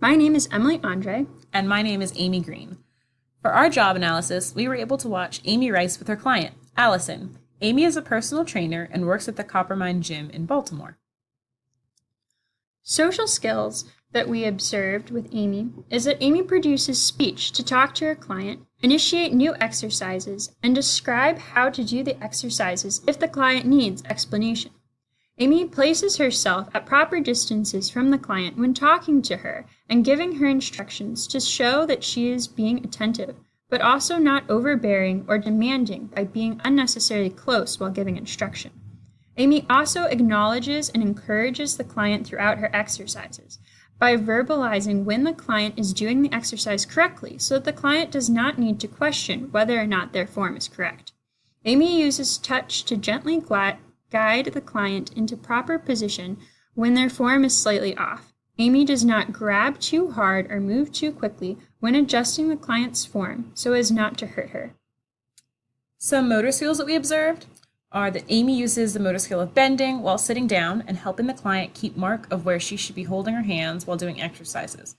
My name is Emily Andre. And my name is Amy Green. For our job analysis, we were able to watch Amy Rice with her client, Allison. Amy is a personal trainer and works at the Coppermine Gym in Baltimore. Social skills that we observed with Amy is that Amy produces speech to talk to her client, initiate new exercises, and describe how to do the exercises if the client needs explanation. Amy places herself at proper distances from the client when talking to her and giving her instructions to show that she is being attentive, but also not overbearing or demanding by being unnecessarily close while giving instruction. Amy also acknowledges and encourages the client throughout her exercises by verbalizing when the client is doing the exercise correctly so that the client does not need to question whether or not their form is correct. Amy uses touch to gently guide the client into proper position when their form is slightly off. Amy does not grab too hard or move too quickly when adjusting the client's form so as not to hurt her. Some motor skills that we observed are that Amy uses the motor skill of bending while sitting down and helping the client keep mark of where she should be holding her hands while doing exercises.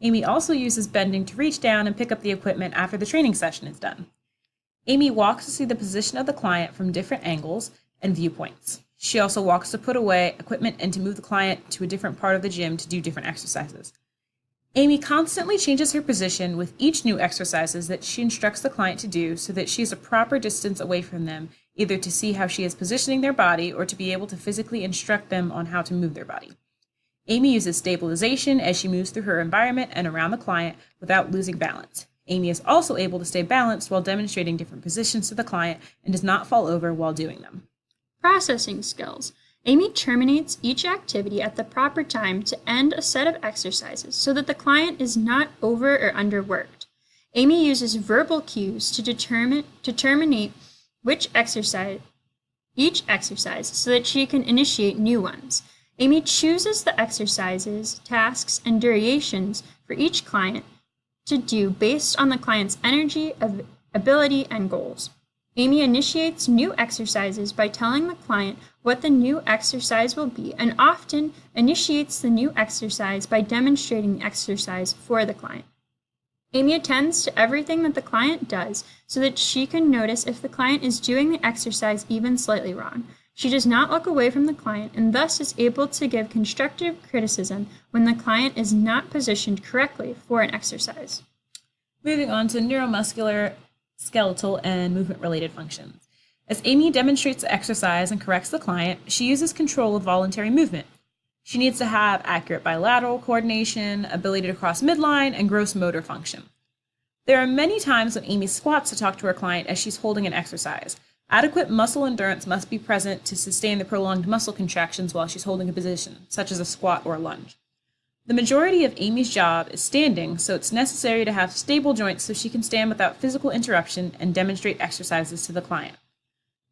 Amy also uses bending to reach down and pick up the equipment after the training session is done. Amy walks to see the position of the client from different angles and viewpoints. She also walks to put away equipment and to move the client to a different part of the gym to do different exercises. Amy constantly changes her position with each new exercises that she instructs the client to do so that she is a proper distance away from them, either to see how she is positioning their body or to be able to physically instruct them on how to move their body. Amy uses stabilization as she moves through her environment and around the client without losing balance. Amy is also able to stay balanced while demonstrating different positions to the client and does not fall over while doing them. Processing skills. Amy terminates each activity at the proper time to end a set of exercises so that the client is not over or underworked. Amy uses verbal cues to terminate each exercise so that she can initiate new ones. Amy chooses the exercises, tasks, and durations for each client to do based on the client's energy, ability, and goals. Amy initiates new exercises by telling the client what the new exercise will be and often initiates the new exercise by demonstrating the exercise for the client. Amy attends to everything that the client does so that she can notice if the client is doing the exercise even slightly wrong. She does not look away from the client and thus is able to give constructive criticism when the client is not positioned correctly for an exercise. Moving on to neuromuscular, skeletal, and movement-related functions. As Amy demonstrates the exercise and corrects the client, she uses control of voluntary movement. She needs to have accurate bilateral coordination, ability to cross midline, and gross motor function. There are many times when Amy squats to talk to her client as she's holding an exercise. Adequate muscle endurance must be present to sustain the prolonged muscle contractions while she's holding a position, such as a squat or a lunge. The majority of Amy's job is standing, so it's necessary to have stable joints so she can stand without physical interruption and demonstrate exercises to the client.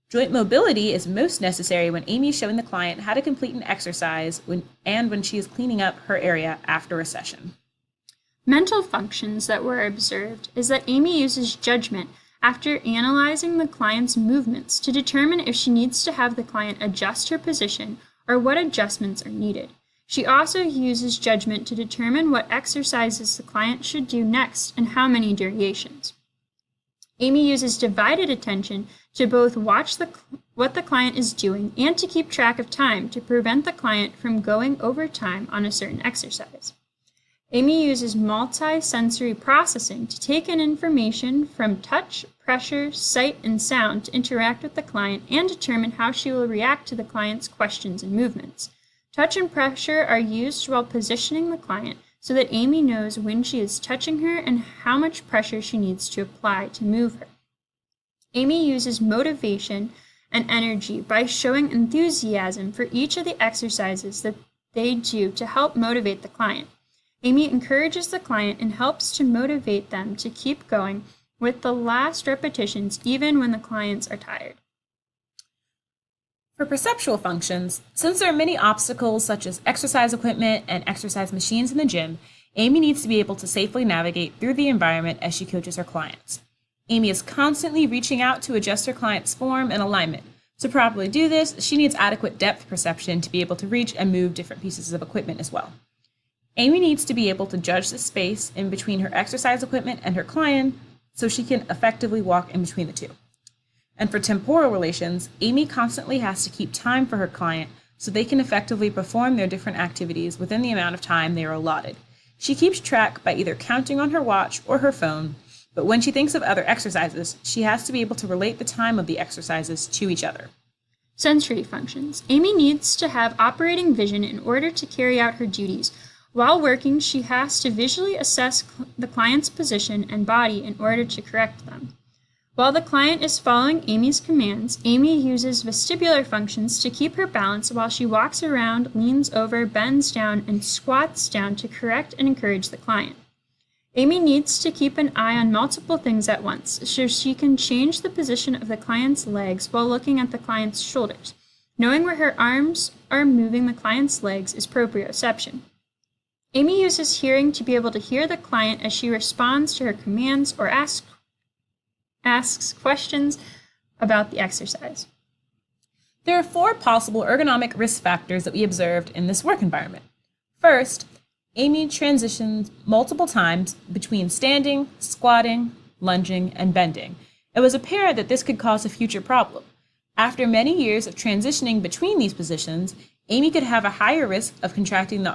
Joint mobility is most necessary when Amy is showing the client how to complete an exercise when she is cleaning up her area after a session. Mental functions that were observed is that Amy uses judgment after analyzing the client's movements to determine if she needs to have the client adjust her position or what adjustments are needed. She also uses judgment to determine what exercises the client should do next and how many durations. Amy uses divided attention to both watch what the client is doing and to keep track of time to prevent the client from going over time on a certain exercise. Amy uses multi-sensory processing to take in information from touch, pressure, sight, and sound to interact with the client and determine how she will react to the client's questions and movements. Touch and pressure are used while positioning the client so that Amy knows when she is touching her and how much pressure she needs to apply to move her. Amy uses motivation and energy by showing enthusiasm for each of the exercises that they do to help motivate the client. Amy encourages the client and helps to motivate them to keep going with the last repetitions even when the clients are tired. For perceptual functions, since there are many obstacles such as exercise equipment and exercise machines in the gym, Amy needs to be able to safely navigate through the environment as she coaches her clients. Amy is constantly reaching out to adjust her client's form and alignment. To properly do this, she needs adequate depth perception to be able to reach and move different pieces of equipment as well. Amy needs to be able to judge the space in between her exercise equipment and her client so she can effectively walk in between the two. And for temporal relations, Amy constantly has to keep time for her client so they can effectively perform their different activities within the amount of time they are allotted. She keeps track by either counting on her watch or her phone, but when she thinks of other exercises, she has to be able to relate the time of the exercises to each other. Sensory functions. Amy needs to have operating vision in order to carry out her duties. While working, she has to visually assess the client's position and body in order to correct them. While the client is following Amy's commands, Amy uses vestibular functions to keep her balance while she walks around, leans over, bends down, and squats down to correct and encourage the client. Amy needs to keep an eye on multiple things at once, so she can change the position of the client's legs while looking at the client's shoulders. Knowing where her arms are moving the client's legs is proprioception. Amy uses hearing to be able to hear the client as she responds to her commands or asks questions about the exercise. There are 4 possible ergonomic risk factors that we observed in this work environment. First, Amy transitions multiple times between standing, squatting, lunging, and bending. It was apparent that this could cause a future problem. After many years of transitioning between these positions, Amy could have a higher risk of contracting the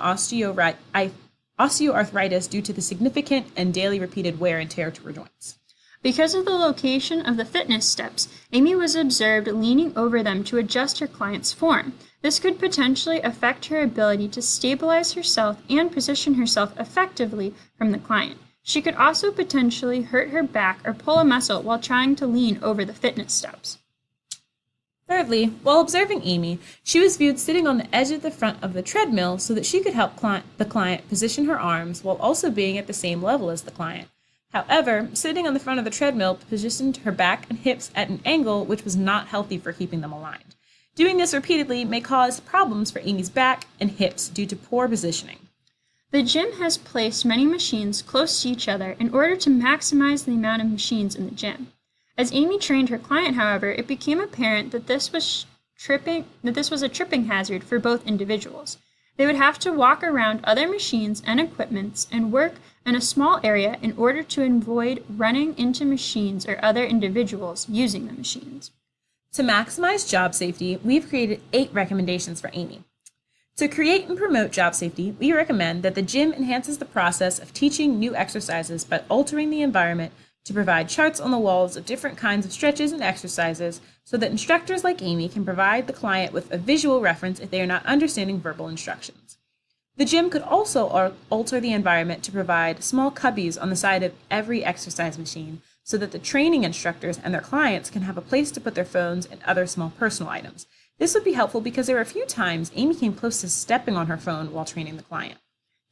osteoarthritis due to the significant and daily repeated wear and tear to her joints. Because of the location of the fitness steps, Amy was observed leaning over them to adjust her client's form. This could potentially affect her ability to stabilize herself and position herself effectively from the client. She could also potentially hurt her back or pull a muscle while trying to lean over the fitness steps. Thirdly, while observing Amy, she was viewed sitting on the edge of the front of the treadmill so that she could help the client position her arms while also being at the same level as the client. However, sitting on the front of the treadmill positioned her back and hips at an angle which was not healthy for keeping them aligned. Doing this repeatedly may cause problems for Amy's back and hips due to poor positioning. The gym has placed many machines close to each other in order to maximize the amount of machines in the gym. As Amy trained her client, however, it became apparent that this was a tripping hazard for both individuals. They would have to walk around other machines and equipments and work in a small area in order to avoid running into machines or other individuals using the machines. To maximize job safety, we've created 8 recommendations for Amy. To create and promote job safety, we recommend that the gym enhances the process of teaching new exercises by altering the environment to provide charts on the walls of different kinds of stretches and exercises so that instructors like Amy can provide the client with a visual reference if they are not understanding verbal instructions. The gym could also alter the environment to provide small cubbies on the side of every exercise machine so that the training instructors and their clients can have a place to put their phones and other small personal items. This would be helpful because there were a few times Amy came close to stepping on her phone while training the client.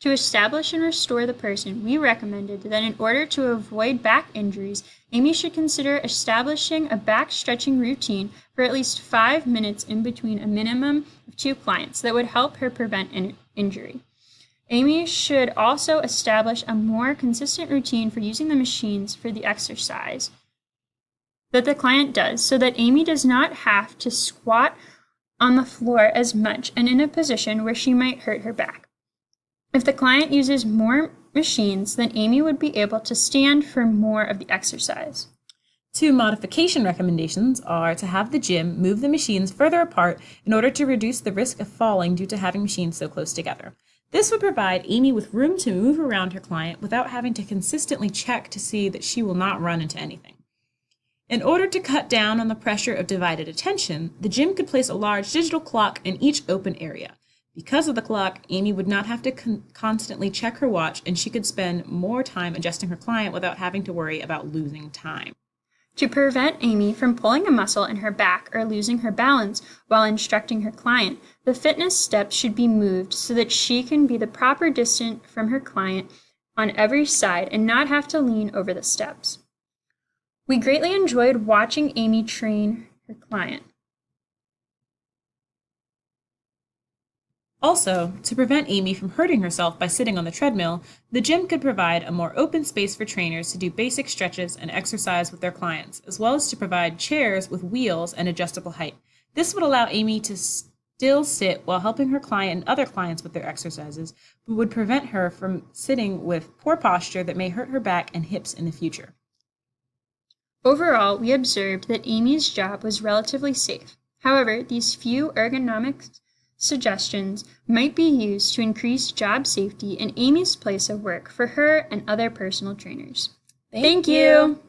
To establish and restore the person, we recommended that in order to avoid back injuries, Amy should consider establishing a back stretching routine for at least 5 minutes in between a minimum of 2 clients that would help her prevent injury. Amy should also establish a more consistent routine for using the machines for the exercise that the client does so that Amy does not have to squat on the floor as much and in a position where she might hurt her back. If the client uses more machines, then Amy would be able to stand for more of the exercise. 2 modification recommendations are to have the gym move the machines further apart in order to reduce the risk of falling due to having machines so close together. This would provide Amy with room to move around her client without having to consistently check to see that she will not run into anything. In order to cut down on the pressure of divided attention, the gym could place a large digital clock in each open area. Because of the clock, Amy would not have to constantly check her watch, and she could spend more time adjusting her client without having to worry about losing time. To prevent Amy from pulling a muscle in her back or losing her balance while instructing her client, the fitness steps should be moved so that she can be the proper distance from her client on every side and not have to lean over the steps. We greatly enjoyed watching Amy train her client. Also, to prevent Amy from hurting herself by sitting on the treadmill, the gym could provide a more open space for trainers to do basic stretches and exercise with their clients, as well as to provide chairs with wheels and adjustable height. This would allow Amy to still sit while helping her client and other clients with their exercises, but would prevent her from sitting with poor posture that may hurt her back and hips in the future. Overall, we observed that Amy's job was relatively safe. However, these few ergonomic suggestions might be used to increase job safety in Amy's place of work for her and other personal trainers. Thank you.